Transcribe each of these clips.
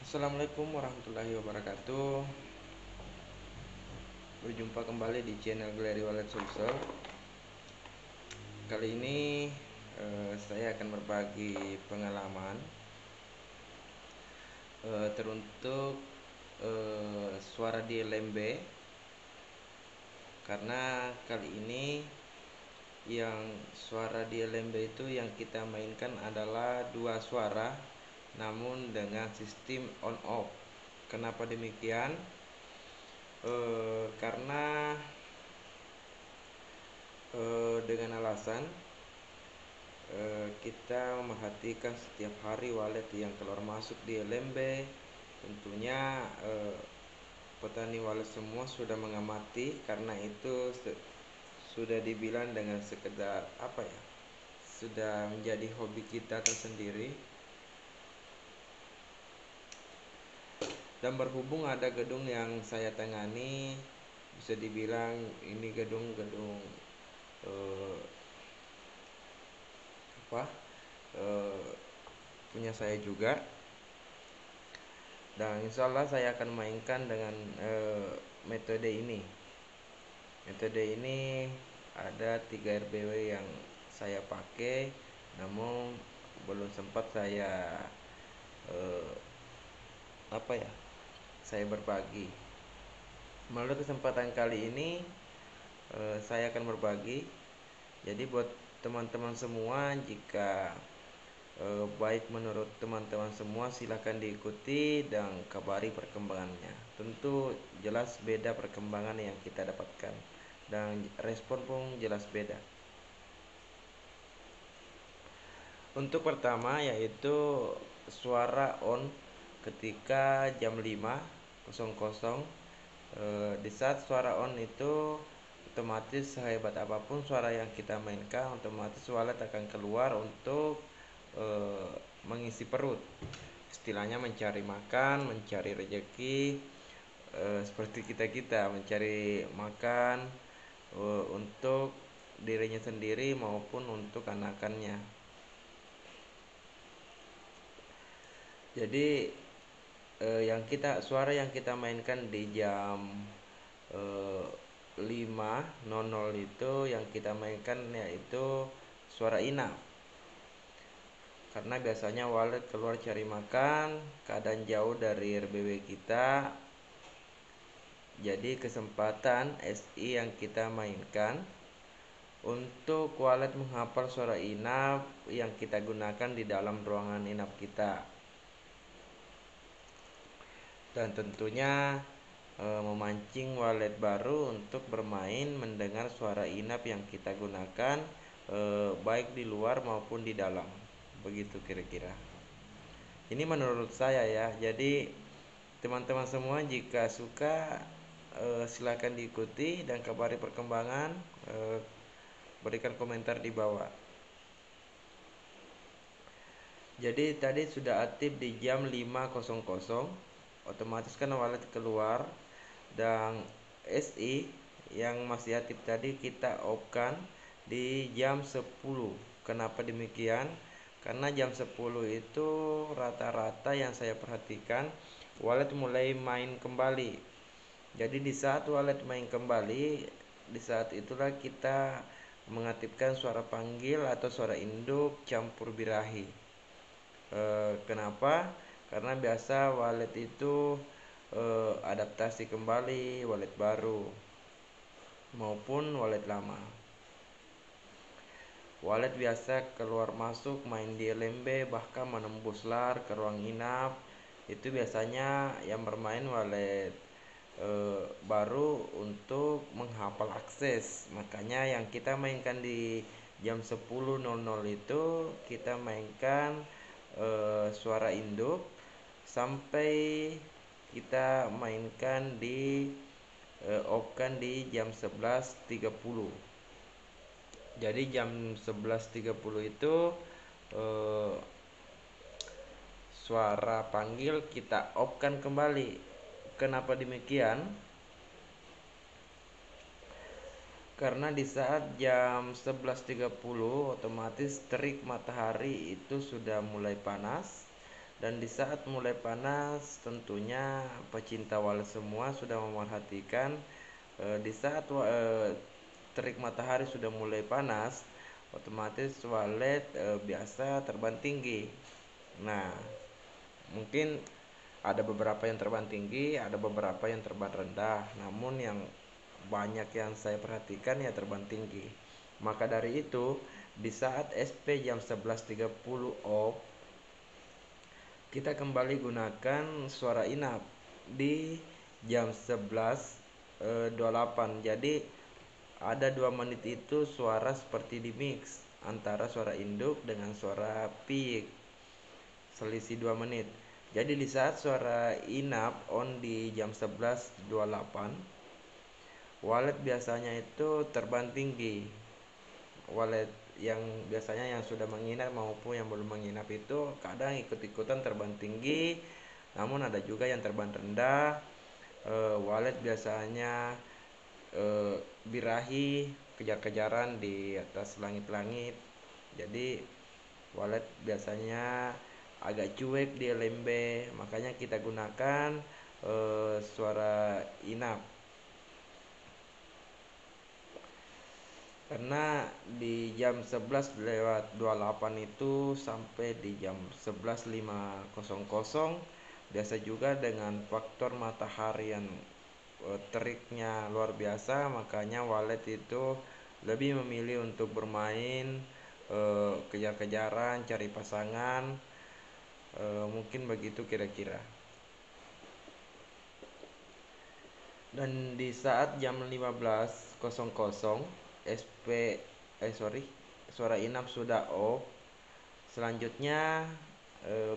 Assalamualaikum warahmatullahi wabarakatuh. Berjumpa kembali di channel Glary Wallet Sulsel. Kali ini saya akan berbagi pengalaman teruntuk suara di LMB, karena kali ini yang suara di LMB itu yang kita mainkan adalah dua suara, namun dengan sistem on off. Kenapa demikian? Karena dengan alasan kita memperhatikan setiap hari wallet yang keluar masuk di LMB. Tentunya petani wallet semua sudah mengamati, karena itu sudah dibilang dengan sekedar sudah menjadi hobi kita tersendiri. Dan berhubung ada gedung yang saya tangani, bisa dibilang ini gedung eh, punya saya juga, dan insya Allah saya akan mainkan dengan metode ini. Metode ini ada 3 RBW yang saya pakai, namun belum sempat saya eh, saya berbagi. Melalui kesempatan kali ini saya akan berbagi. Jadi buat teman-teman semua, jika baik menurut teman-teman semua, silahkan diikuti dan kabari perkembangannya. Tentu jelas beda perkembangan yang kita dapatkan, dan respon pun jelas beda. Untuk pertama yaitu suara on ketika jam 5.00. Di saat suara on itu otomatis sehebat apapun suara yang kita mainkan, otomatis wallet akan keluar untuk mengisi perut. Istilahnya mencari makan, mencari rezeki, seperti kita mencari makan untuk dirinya sendiri maupun untuk anakannya. Jadi suara yang kita mainkan di jam 5.00 itu yang kita mainkan yaitu suara inap. Karena biasanya wallet keluar cari makan, keadaan jauh dari RBW kita. Jadi kesempatan SI yang kita mainkan untuk wallet menghafal suara inap yang kita gunakan di dalam ruangan inap kita. Dan tentunya memancing wallet baru untuk bermain mendengar suara inap yang kita gunakan, baik di luar maupun di dalam. Begitu kira-kira. Ini menurut saya ya. Jadi teman-teman semua jika suka silakan diikuti dan kabari perkembangan, berikan komentar di bawah. Jadi tadi sudah aktif di jam 5.00, otomatis kan wallet keluar, dan SI yang masih aktif tadi kita off-kan di jam 10. Kenapa demikian? Karena jam 10 itu rata-rata yang saya perhatikan wallet mulai main kembali. Jadi di saat wallet main kembali, di saat itulah kita mengaktifkan suara panggil atau suara induk campur birahi. Kenapa? Karena biasa wallet itu adaptasi kembali wallet baru maupun wallet lama. Wallet biasa keluar masuk main di LMB, bahkan menembus lar ke ruang inap. Itu biasanya yang bermain wallet baru untuk menghafal akses. Makanya yang kita mainkan di jam 10.00 itu kita mainkan suara induk sampai kita mainkan di off-kan di jam 11.30. Jadi jam 11.30 itu suara panggil kita off-kan kembali. Kenapa demikian? Karena di saat jam 11.30 otomatis terik matahari itu sudah mulai panas, Dan di saat mulai panas, tentunya pecinta walet semua sudah memerhatikan di saat terik matahari sudah mulai panas, otomatis walet biasa terbang tinggi. Nah, mungkin ada beberapa yang terbang tinggi, ada beberapa yang terbang rendah. Namun yang banyak yang saya perhatikan ya terbang tinggi. Maka dari itu, di saat SP jam 11.30 off, kita kembali gunakan suara inap di jam 11.28. Jadi ada 2 menit itu suara seperti di mix antara suara induk dengan suara peak, selisih 2 menit. Jadi di saat suara inap on di jam 11.28, walet biasanya itu terbang tinggi. Walet yang biasanya yang sudah menginap maupun yang belum menginap itu kadang ikut-ikutan terbang tinggi, namun ada juga yang terbang rendah. Walet biasanya birahi, kejar-kejaran di atas langit-langit. Jadi walet biasanya agak cuek di LMB, makanya kita gunakan suara inap. Karena di jam 11.28 itu sampai di jam 11.500 biasa juga dengan faktor matahari yang teriknya luar biasa, makanya walet itu lebih memilih untuk bermain kejar-kejaran, cari pasangan, mungkin begitu kira-kira. Dan di saat jam 15.00 SP suara inap sudah off. Selanjutnya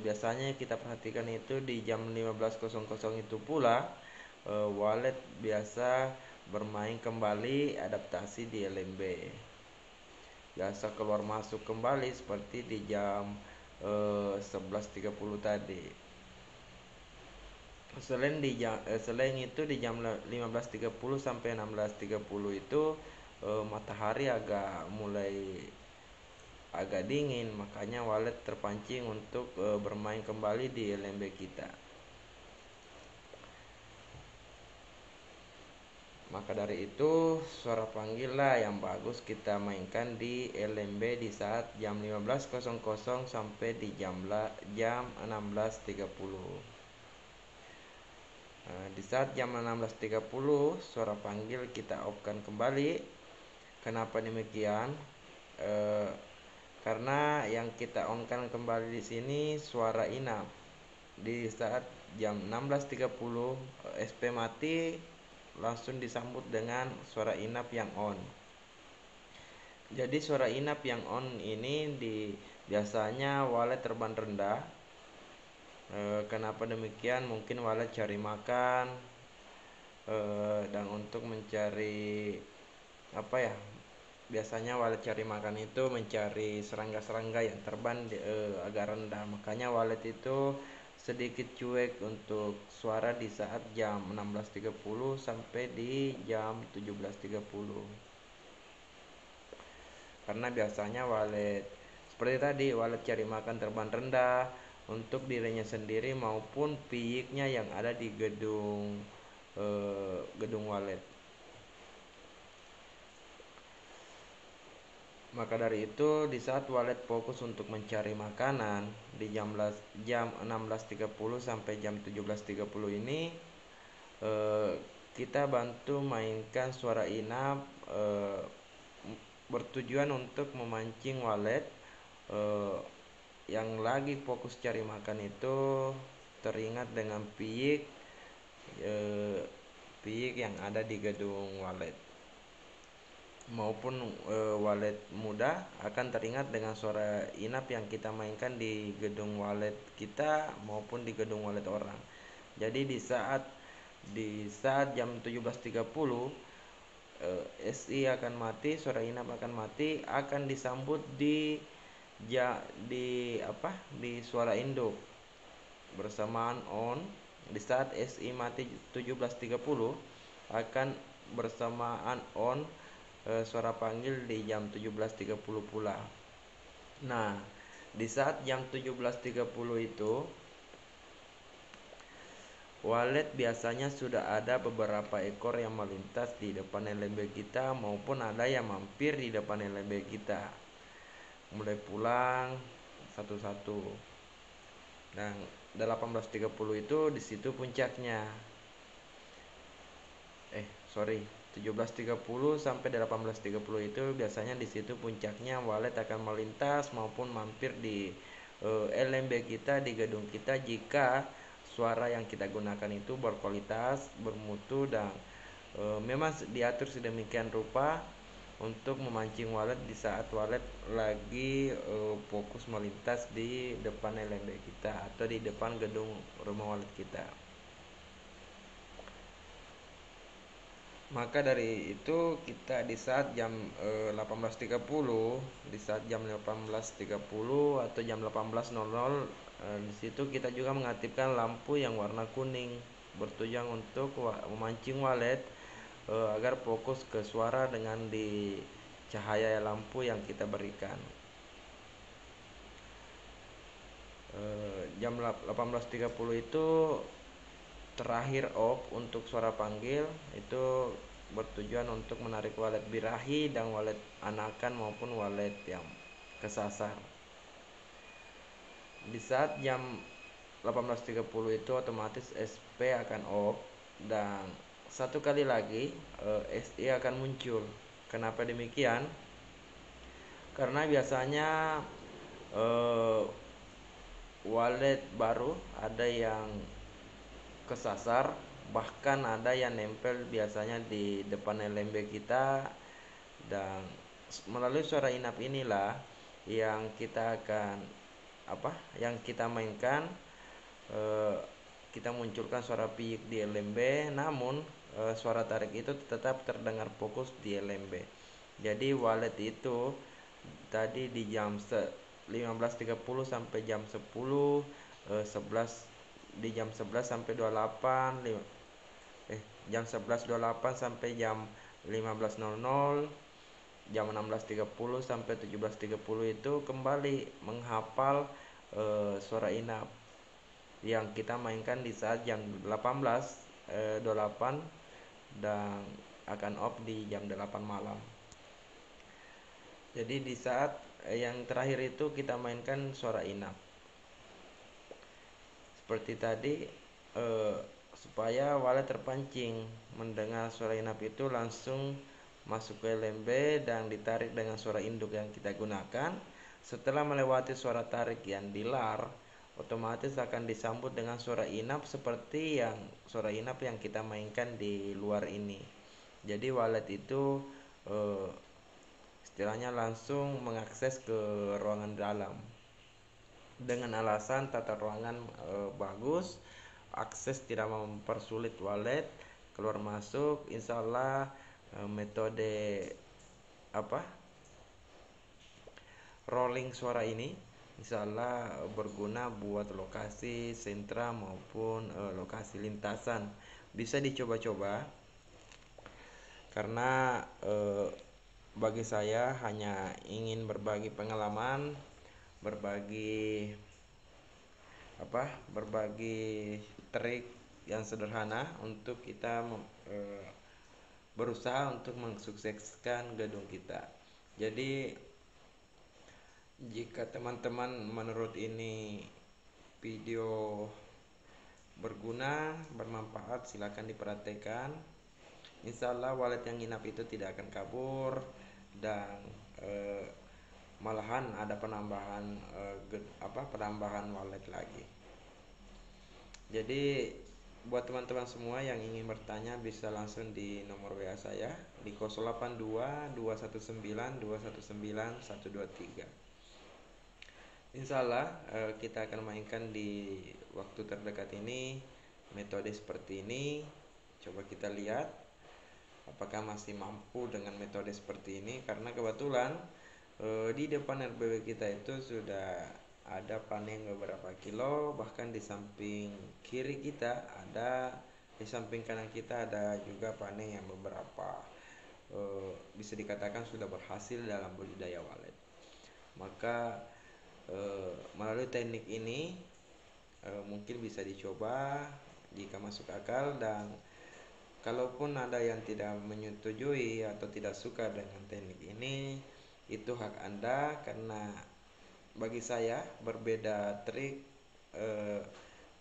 biasanya kita perhatikan itu di jam 15.00 itu pula walet biasa bermain kembali adaptasi di LMB. Biasa keluar masuk kembali seperti di jam 11.30 tadi. Selain itu di jam 15.30 sampai 16.30 itu matahari agak dingin, makanya walet terpancing untuk bermain kembali di LMB kita. Maka dari itu suara panggil lah yang bagus kita mainkan di LMB di saat jam 15.00 sampai di jam 16.30. Di saat jam 16.30 suara panggil kita off-kan kembali. Kenapa demikian? Karena yang kita on-kan kembali di sini suara inap. Di saat jam 16.30 SP mati, langsung disambut dengan suara inap yang on. Jadi suara inap yang on ini biasanya walet terbang rendah. Kenapa demikian? Mungkin walet cari makan dan untuk mencari apa ya? Biasanya walet cari makan itu mencari serangga-serangga yang terbang agak rendah. Makanya walet itu sedikit cuek untuk suara di saat jam 16.30 sampai di jam 17.30. Karena biasanya walet seperti tadi, walet cari makan terbang rendah untuk dirinya sendiri maupun piyiknya yang ada di gedung walet. Maka dari itu di saat walet fokus untuk mencari makanan di jam 16.30 sampai jam 17.30 ini kita bantu mainkan suara inap bertujuan untuk memancing walet yang lagi fokus cari makan itu teringat dengan piyik yang ada di gedung walet maupun walet muda akan teringat dengan suara inap yang kita mainkan di gedung walet kita maupun di gedung walet orang. Jadi di saat jam 17.30 SI akan mati, suara inap akan mati, akan disambut di suara induk bersamaan on. Di saat SI mati 17.30 akan bersamaan on suara panggil di jam 17.30 pula. Nah, di saat jam 17.30 itu Wallet biasanya sudah ada beberapa ekor yang melintas di depan LMB kita maupun ada yang mampir di depan LMB kita, mulai pulang satu-satu. Dan 18.30 itu di situ puncaknya. Sorry, 17.30 sampai 18.30 itu biasanya di situ puncaknya wallet akan melintas maupun mampir di LMB kita, di gedung kita, jika suara yang kita gunakan itu berkualitas, bermutu, dan memang diatur sedemikian rupa untuk memancing wallet di saat wallet lagi fokus melintas di depan LMB kita atau di depan gedung rumah wallet kita. Maka dari itu kita di saat jam 18.30, di saat jam 18.30 atau jam 18.00, di situ kita juga mengaktifkan lampu yang warna kuning, bertujuan untuk memancing wallet agar fokus ke suara dengan di cahaya lampu yang kita berikan. Jam 18.30 itu terakhir off untuk suara panggil, itu bertujuan untuk menarik wallet birahi dan wallet anakan maupun wallet yang kesasar. Di saat jam 18.30 itu otomatis SP akan off dan satu kali lagi SI akan muncul. Kenapa demikian? Karena biasanya eh, wallet baru ada yang kesasar, bahkan ada yang nempel biasanya di depan LMB kita, dan melalui suara inap inilah yang kita akan yang kita mainkan. eh, kita munculkan suara piik di LMB, namun suara tarik itu tetap terdengar fokus di LMB. Jadi wallet itu tadi di jam 15.30 sampai jam 10, 11, di jam 11 sampai 28, jam 11.28 sampai jam 15.00, jam 16.30 sampai 17.30 itu kembali menghafal suara inap yang kita mainkan di saat jam 18.28 dan akan off di jam 8 malam. Jadi di saat yang terakhir itu kita mainkan suara inap. Seperti tadi, supaya wallet terpancing mendengar suara inap itu langsung masuk ke LMB dan ditarik dengan suara induk yang kita gunakan. Setelah melewati suara tarik yang dilar, otomatis akan disambut dengan suara inap seperti yang suara inap yang kita mainkan di luar ini. Jadi wallet itu istilahnya langsung mengakses ke ruangan dalam dengan alasan tata ruangan bagus, akses tidak mempersulit wallet, keluar masuk. Insya Allah metode rolling suara ini insya Allah berguna buat lokasi sentra maupun lokasi lintasan. Bisa dicoba-coba karena bagi saya hanya ingin berbagi pengalaman, berbagi berbagi trik yang sederhana untuk kita berusaha untuk mensukseskan gedung kita. Jadi jika teman-teman menurut ini video berguna, bermanfaat, silakan diperhatikan. Insya Allah wallet yang inap itu tidak akan kabur dan malahan ada penambahan wallet lagi. Jadi buat teman-teman semua yang ingin bertanya bisa langsung di nomor WA saya di 082 219 219 123. Insya Allah kita akan mainkan di waktu terdekat ini metode seperti ini. Coba kita lihat apakah masih mampu dengan metode seperti ini, karena kebetulan di depan RBW kita itu sudah ada panen beberapa kilo, bahkan di samping kiri kita ada, di samping kanan kita ada juga panen yang beberapa bisa dikatakan sudah berhasil dalam budidaya wallet. Maka melalui teknik ini mungkin bisa dicoba jika masuk akal. Dan kalaupun ada yang tidak menyetujui atau tidak suka dengan teknik ini, itu hak Anda, karena bagi saya berbeda trik eh,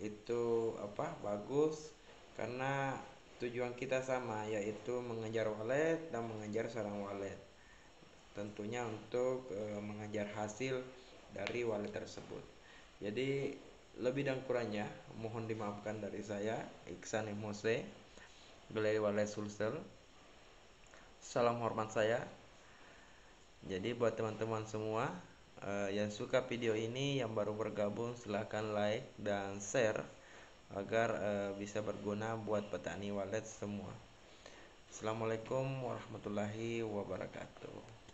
itu bagus, karena tujuan kita sama, yaitu mengejar walet dan mengejar seorang walet, tentunya untuk mengejar hasil dari walet tersebut. Jadi lebih dan kurangnya mohon dimaafkan dari saya, Iksan Emose, Galeri Walet Sulsel. Salam hormat saya. Jadi buat teman-teman semua yang suka video ini, yang baru bergabung, silahkan like dan share agar bisa berguna buat petani walet semua. Assalamualaikum warahmatullahi wabarakatuh.